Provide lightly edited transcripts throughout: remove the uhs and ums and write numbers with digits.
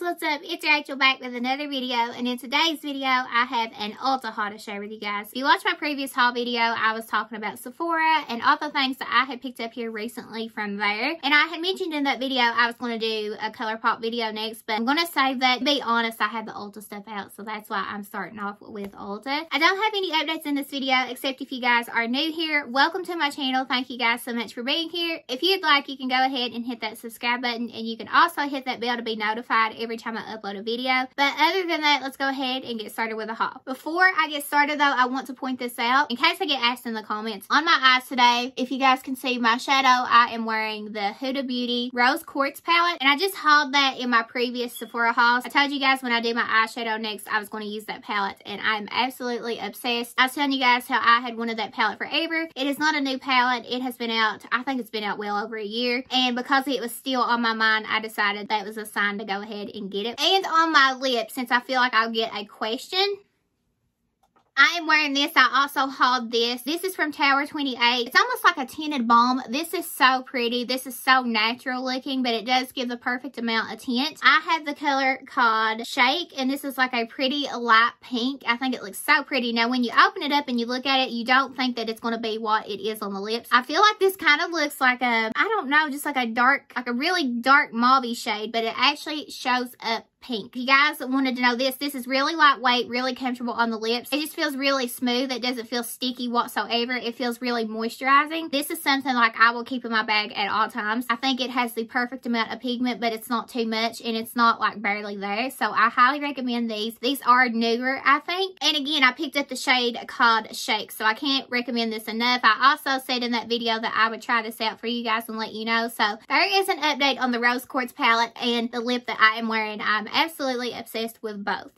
what's up? It's Rachel back with another video, and in today's video I have an Ulta haul to share with you guys. If you watched my previous haul video, I was talking about Sephora and all the things that I had picked up here recently from there, and I had mentioned in that video I was going to do a ColourPop video next, but I'm going to save that. To be honest, I had the Ulta stuff out, so that's why I'm starting off with Ulta. I don't have any updates in this video, except if you guys are new here, welcome to my channel. Thank you guys so much for being here. If you'd like, you can go ahead and hit that subscribe button, and you can also hit that bell to be notified every time I upload a video. But other than that, let's go ahead and get started with the haul. Before I get started though, I want to point this out in case I get asked in the comments. On my eyes today, if you guys can see my shadow, I am wearing the Huda Beauty Rose Quartz palette, and I just hauled that in my previous Sephora hauls. I told you guys when I do my eyeshadow next, I was going to use that palette, and I'm absolutely obsessed. I was telling you guys how I had wanted that palette forever. It is not a new palette. It has been out, I think it's been out well over a year, and because it was still on my mind, I decided that was a sign to go ahead and get it. And on my lips, since I feel like I'll get a question, I am wearing this. I also hauled this. This is from Tower 28. It's almost like a tinted balm. This is so pretty. This is so natural looking, but it does give the perfect amount of tint. I have the color called Shake, and this is like a pretty light pink. I think it looks so pretty. Now, when you open it up and you look at it, you don't think that it's going to be what it is on the lips. I feel like this kind of looks like a, I don't know, just like a dark, like a really dark mauve shade, but it actually shows up pink. If you guys wanted to know this is really lightweight, really comfortable on the lips. It just feels really smooth. It doesn't feel sticky whatsoever. It feels really moisturizing. This is something like I will keep in my bag at all times. I think it has the perfect amount of pigment, but it's not too much, and it's not like barely there. So I highly recommend these. These are newer, I think. And again, I picked up the shade called Shake, so I can't recommend this enough. I also said in that video that I would try this out for you guys and let you know. So there is an update on the Rose Quartz palette and the lip that I am wearing. I'm absolutely obsessed with both.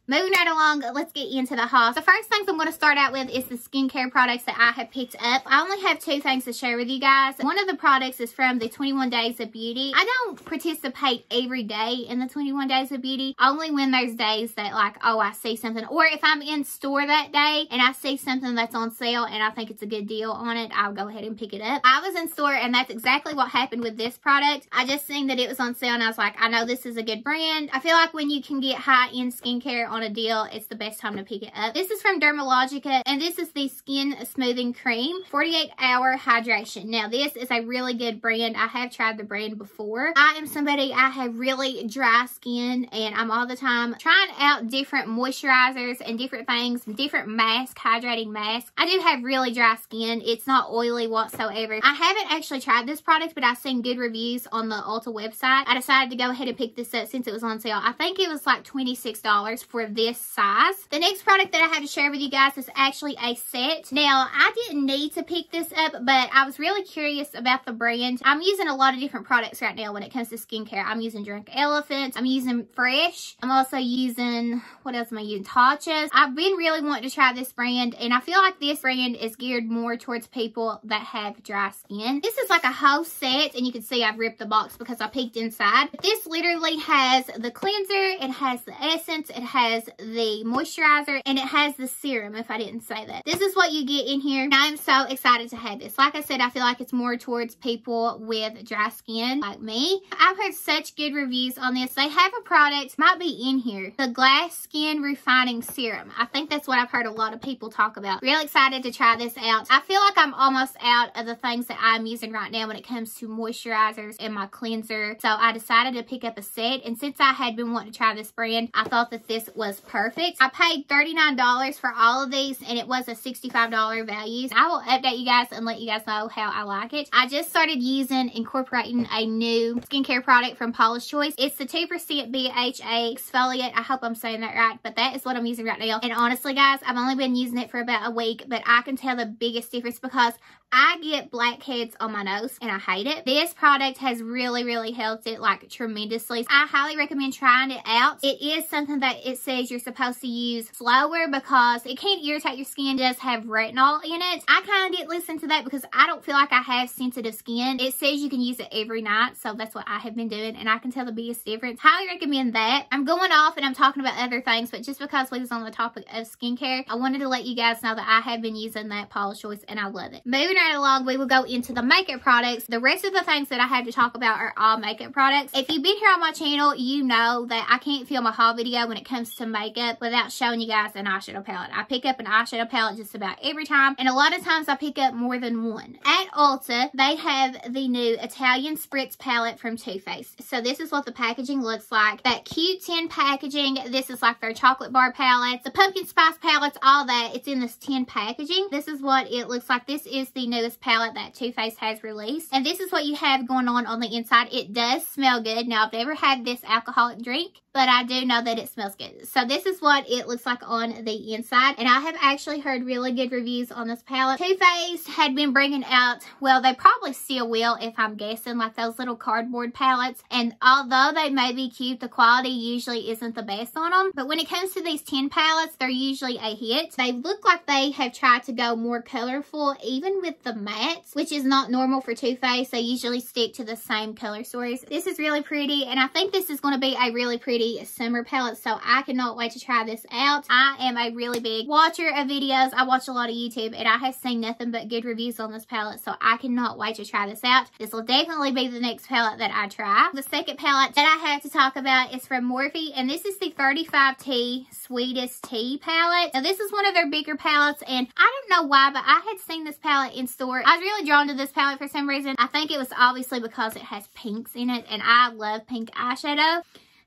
Moving right along, let's get into the haul. The first things I'm going to start out with is the skincare products that I have picked up. I only have two things to share with you guys. One of the products is from the 21 Days of Beauty. I don't participate every day in the 21 Days of Beauty, only when there's days that like, oh, I see something, or if I'm in store that day and I see something that's on sale and I think it's a good deal on it, I'll go ahead and pick it up. I was in store, and that's exactly what happened with this product. I just seen that it was on sale, and I was like, I know this is a good brand. I feel like when you can get high-end skincare on a deal, it's the best time to pick it up. This is from Dermalogica, and this is the Skin Smoothing Cream 48-Hour Hydration. Now, this is a really good brand. I have tried the brand before. I am somebody, I have really dry skin, and I'm all the time trying out different moisturizers and different things, different masks, hydrating masks. I do have really dry skin. It's not oily whatsoever. I haven't actually tried this product, but I've seen good reviews on the Ulta website. I decided to go ahead and pick this up since it was on sale. I think it was like $26 for this size. The next product that I have to share with you guys is actually a set. Now, I didn't need to pick this up, but I was really curious about the brand. I'm using a lot of different products right now when it comes to skincare. I'm using Drunk Elephant. I'm using Fresh. I'm also using, what else am I using? Tatcha's. I've been really wanting to try this brand, and I feel like this brand is geared more towards people that have dry skin. This is like a whole set, and you can see I've ripped the box because I peeked inside. This literally has the cleanser, it has the essence, it has the moisturizer, and it has the serum, if I didn't say that. This is what you get in here. I'm so excited to have this. Like I said, I feel like it's more towards people with dry skin like me. I've heard such good reviews on this. They have a product, might be in here, the Glass Skin Refining Serum. I think that's what I've heard a lot of people talk about. Real excited to try this out. I feel like I'm almost out of the things that I'm using right now when it comes to moisturizers and my cleanser. So I decided to pick up a set, and since I had been wanting to try this brand, I thought that this was perfect. I paid $39 for all of these, and it was a $65 value. I will update you guys and let you guys know how I like it. I just started incorporating a new skincare product from Paula's Choice. It's the 2% BHA exfoliate. I hope I'm saying that right, but that is what I'm using right now. And honestly, guys, I've only been using it for about a week, but I can tell the biggest difference because I get blackheads on my nose and I hate it. This product has really, really helped it like tremendously. I highly recommend trying it out. It is something that it says says you're supposed to use slower because it can irritate your skin. It does have retinol in it. I kind of didn't listen to that because I don't feel like I have sensitive skin. It says you can use it every night, so that's what I have been doing, and I can tell the biggest difference. Highly recommend that. I'm going off and I'm talking about other things, but just because we was on the topic of skincare, I wanted to let you guys know that I have been using that Paula's Choice and I love it. Moving right along, we will go into the makeup products. The rest of the things that I have to talk about are all makeup products. If you've been here on my channel, you know that I can't film a haul video when it comes to makeup without showing you guys an eyeshadow palette. I pick up an eyeshadow palette just about every time, and a lot of times I pick up more than one. At Ulta, they have the new Italian Spritz palette from Too Faced. So this is what the packaging looks like. That cute tin packaging. This is like their chocolate bar palettes, the pumpkin spice palettes, all that. It's in this tin packaging. This is what it looks like. This is the newest palette that Too Faced has released. And this is what you have going on the inside. It does smell good. Now, I've never had this alcoholic drink, but I do know that it smells good. So this is what it looks like on the inside. And I have actually heard really good reviews on this palette. Too Faced had been bringing out, well, they probably still will if I'm guessing, like those little cardboard palettes. And although they may be cute, the quality usually isn't the best on them. But when it comes to these tin palettes, they're usually a hit. They look like they have tried to go more colorful, even with the mattes, which is not normal for Too Faced. They usually stick to the same color stories. This is really pretty, and I think this is going to be a really pretty summer palette, so I cannot wait to try this out. I am a really big watcher of videos. I watch a lot of YouTube, and I have seen nothing but good reviews on this palette, so I cannot wait to try this out. This will definitely be the next palette that I try. The second palette that I have to talk about is from Morphe, and this is the 35T Sweetest Tea palette. Now, this is one of their bigger palettes, and I don't know why, but I had seen this palette in store. I was really drawn to this palette for some reason. I think it was obviously because it has pinks in it, and I love pink eyeshadow.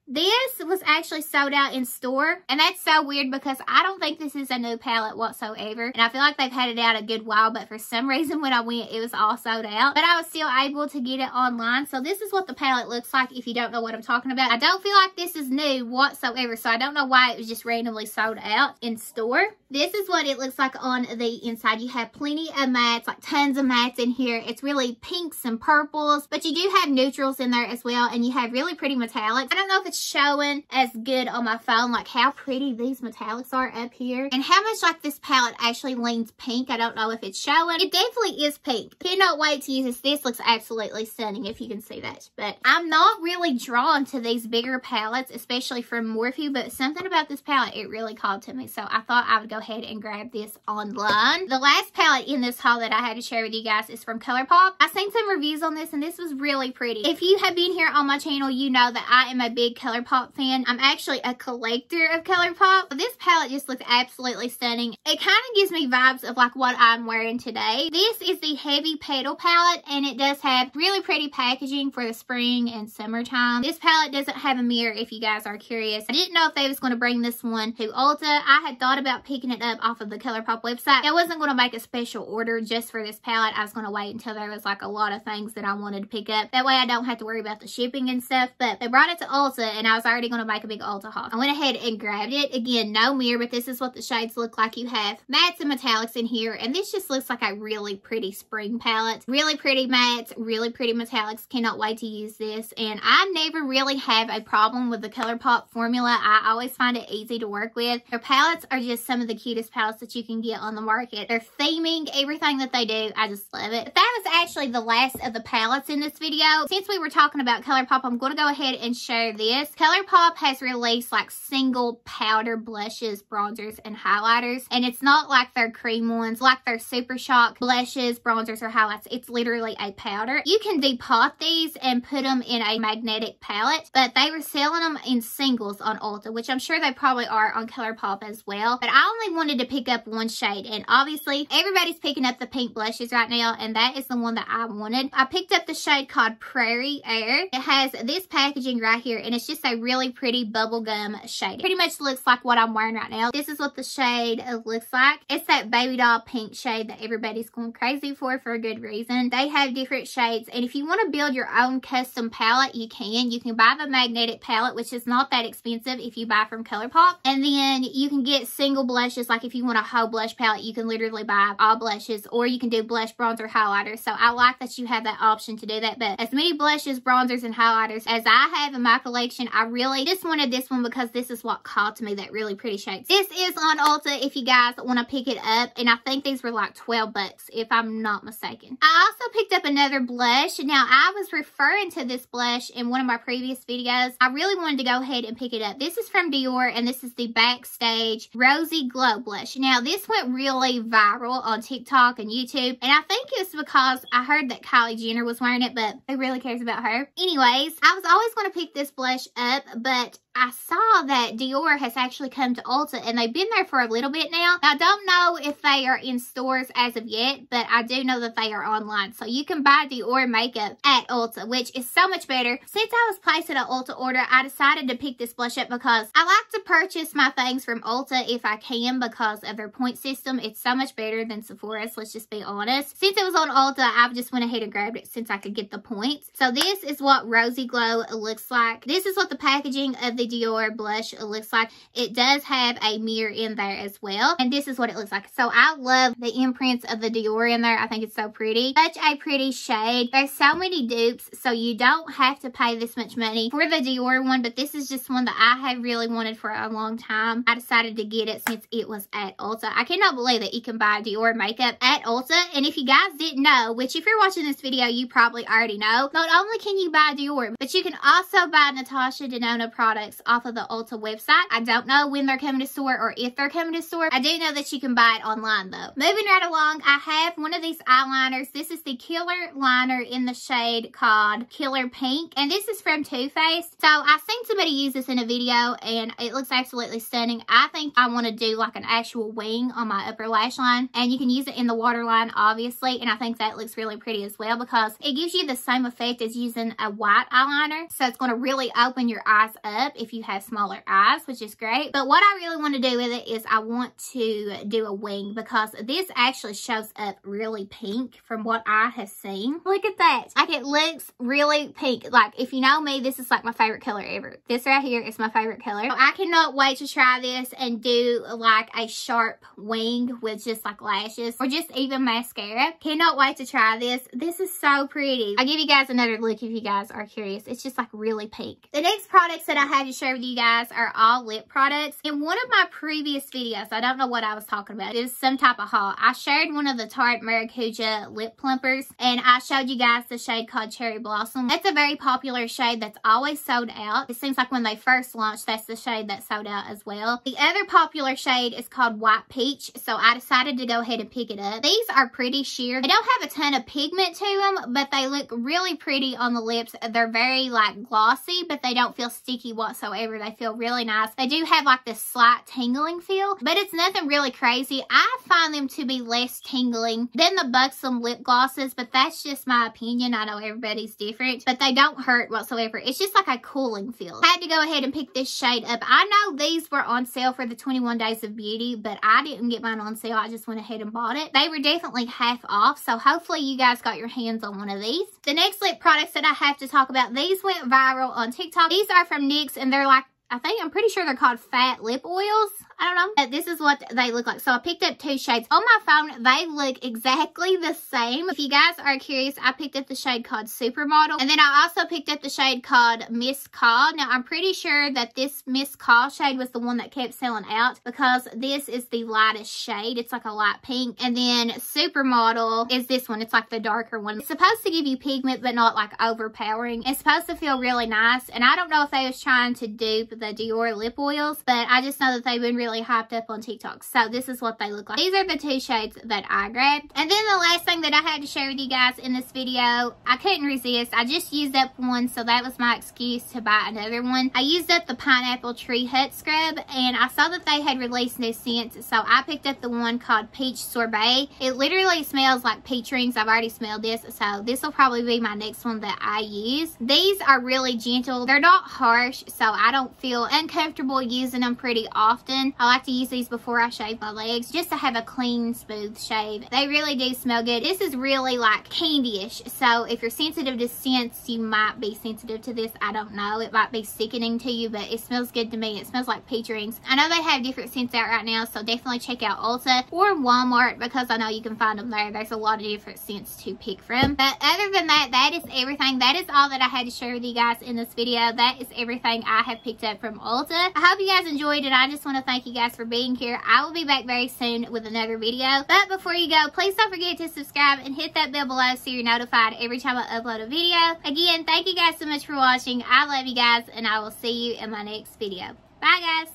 This was actually sold out in store, and that's so weird because I don't think this is a new palette whatsoever, and I feel like they've had it out a good while, but for some reason when I went, it was all sold out, but I was still able to get it online. So this is what the palette looks like if you don't know what I'm talking about. I don't feel like this is new whatsoever, so I don't know why it was just randomly sold out in store. This is what it looks like on the inside. You have plenty of mattes, like tons of mattes in here. It's really pinks and purples, but you do have neutrals in there as well, and you have really pretty metallics. I don't know if it's showing as good on my phone, like how pretty these metallics are up here, and how much like this palette actually leans pink. I don't know if it's showing. It definitely is pink. Cannot wait to use this. This looks absolutely stunning if you can see that, but I'm not really drawn to these bigger palettes, especially from Morphe, but something about this palette, it really called to me, so I thought I would go ahead and grab this online. The last palette in this haul that I had to share with you guys is from ColourPop. I've seen some reviews on this, and this was really pretty. If you have been here on my channel, you know that I am a big ColourPop fan. I'm actually a collector of ColourPop. This palette just looks absolutely stunning. It kind of gives me vibes of like what I'm wearing today. This is the Heavy Petal palette, and it does have really pretty packaging for the spring and summertime. This palette doesn't have a mirror if you guys are curious. I didn't know if they was going to bring this one to Ulta. I had thought about picking it up off of the ColourPop website. I wasn't going to make a special order just for this palette. I was going to wait until there was like a lot of things that I wanted to pick up. That way I don't have to worry about the shipping and stuff, but they brought it to Ulta, and I was already going to make a big Ulta haul. I went ahead and grabbed it. Again, no mirror, but this is what the shades look like. You have mattes and metallics in here, and this just looks like a really pretty spring palette. Really pretty mattes, really pretty metallics. Cannot wait to use this, and I never really have a problem with the ColourPop formula. I always find it easy to work with. Their palettes are just some of the cutest palettes that you can get on the market. Their theming, everything that they do, I just love it. But that was actually the last of the palettes in this video. Since we were talking about ColourPop, I'm going to go ahead and share this. ColourPop has released like single powder blushes, bronzers, and highlighters, and it's not like their cream ones, like their Super Shock blushes, bronzers, or highlights. It's literally a powder. You can depot these and put them in a magnetic palette, but they were selling them in singles on Ulta, which I'm sure they probably are on ColourPop as well. But I only wanted to pick up one shade, and obviously everybody's picking up the pink blushes right now, and that is the one that I wanted. I picked up the shade called Prairie Air. It has this packaging right here, and it's just a really pretty bubblegum shade. It pretty much looks like what I'm wearing right now. This is what the shade looks like. It's that baby doll pink shade that everybody's going crazy for a good reason. They have different shades, and if you want to build your own custom palette, you can. You can buy the magnetic palette, which is not that expensive if you buy from ColourPop, and then you can get single blushes. Like if you want a whole blush palette, you can literally buy all blushes, or you can do blush, bronzer, highlighter. So I like that you have that option to do that. But as many blushes, bronzers, and highlighters as I have in my collection, collection. I really just wanted this one because this is what called to me, that really pretty shades. This is on Ulta if you guys want to pick it up, and I think these were like 12 bucks if I'm not mistaken. I also picked up another blush. Now, I was referring to this blush in one of my previous videos. I really wanted to go ahead and pick it up. This is from Dior, and this is the Backstage Rosy Glow Blush. Now, this went really viral on TikTok and YouTube, and I think it's because I heard that Kylie Jenner was wearing it, but who really cares about her? Anyways, I was always going to pick this blush up, but I saw that Dior has actually come to Ulta, and they've been there for a little bit now. I don't know if they are in stores as of yet, but I do know that they are online. So you can buy Dior makeup at Ulta, which is so much better. Since I was placing an Ulta order, I decided to pick this blush up because I like to purchase my things from Ulta if I can because of their point system. It's so much better than Sephora's, let's just be honest. Since it was on Ulta, I just went ahead and grabbed it since I could get the points. So this is what Rosy Glow looks like. This is what the packaging of the Dior blush looks like. It does have a mirror in there as well, and this is what it looks like. So I love the imprints of the Dior in there. I think it's so pretty. Such a pretty shade. There's so many dupes, so you don't have to pay this much money for the Dior one, but this is just one that I have really wanted for a long time. I decided to get it since it was at Ulta. I cannot believe that you can buy Dior makeup at Ulta, and if you guys didn't know, which if you're watching this video, you probably already know, not only can you buy Dior, but you can also buy Natasha Denona products off of the Ulta website. I don't know when they're coming to store or if they're coming to store. I do know that you can buy it online though. Moving right along, I have one of these eyeliners. This is the Killer Liner in the shade called Killer Pink, and this is from Too Faced. So I've seen somebody use this in a video and it looks absolutely stunning. I think I want to do like an actual wing on my upper lash line, and you can use it in the waterline obviously, and I think that looks really pretty as well because it gives you the same effect as using a white eyeliner. So it's going to really open your eyes up if you have smaller eyes, which is great. But what I really want to do with it is I want to do a wing because this actually shows up really pink from what I have seen. Look at that. Like, it looks really pink. Like, if you know me, this is like my favorite color ever. This right here is my favorite color. So I cannot wait to try this and do like a sharp wing with just like lashes or just even mascara. Cannot wait to try this. This is so pretty. I'll give you guys another look if you guys are curious. It's just like really pink. The next products that I had to share with you guys are all lip products. In one of my previous videos, I don't know what I was talking about. It was some type of haul. I shared one of the Tarte Maracuja lip plumpers, and I showed you guys the shade called Cherry Blossom. That's a very popular shade that's always sold out. It seems like when they first launched, that's the shade that sold out as well. The other popular shade is called White Peach, so I decided to go ahead and pick it up. These are pretty sheer. They don't have a ton of pigment to them, but they look really pretty on the lips. They're very like glossy, but they don't feel sticky whatsoever. They feel really nice. They do have like this slight tingling feel, but it's nothing really crazy. I find them to be less tingling than the Buxom lip glosses, but that's just my opinion. I know everybody's different, but they don't hurt whatsoever. It's just like a cooling feel. I had to go ahead and pick this shade up. I know these were on sale for the 21 Days of Beauty, but I didn't get mine on sale. I just went ahead and bought it. They were definitely half off, so hopefully you guys got your hands on one of these. The next lip products that I have to talk about, these went viral on TikTok. These are from NYX, and they're like, I'm pretty sure they're called fat lip oils. I don't know. But this is what they look like. So I picked up two shades. On my phone, they look exactly the same. If you guys are curious, I picked up the shade called Supermodel. And then I also picked up the shade called Miss Call. Now, I'm pretty sure that this Miss Call shade was the one that kept selling out because this is the lightest shade. It's like a light pink. And then Supermodel is this one. It's like the darker one. It's supposed to give you pigment, but not like overpowering. It's supposed to feel really nice. And I don't know if they was trying to dupe the Dior lip oils, but I just know that they've been really hyped up on TikTok. So this is what they look like. These are the two shades that I grabbed. And then the last thing that I had to share with you guys in this video, I couldn't resist. I just used up one, so that was my excuse to buy another one. I used up the Pineapple Tree Hut Scrub, and I saw that they had released new scents, so I picked up the one called Peach Sorbet. It literally smells like peach rings. I've already smelled this, so this will probably be my next one that I use. These are really gentle. They're not harsh, so I don't feel feel uncomfortable using them pretty often. I like to use these before I shave my legs just to have a clean, smooth shave. They really do smell good. This is really like candy-ish, so if you're sensitive to scents, you might be sensitive to this. I don't know. It might be sickening to you, but it smells good to me. It smells like peach rings. I know they have different scents out right now, so definitely check out Ulta or Walmart because I know you can find them there. There's a lot of different scents to pick from. But other than that, that is everything. That is all that I had to share with you guys in this video. That is everything I have picked up from Ulta. I hope you guys enjoyed it. I just want to thank you guys for being here. I will be back very soon with another video. But before you go, please don't forget to subscribe and hit that bell below so you're notified every time I upload a video. Again, thank you guys so much for watching. I love you guys, and I will see you in my next video. Bye, guys.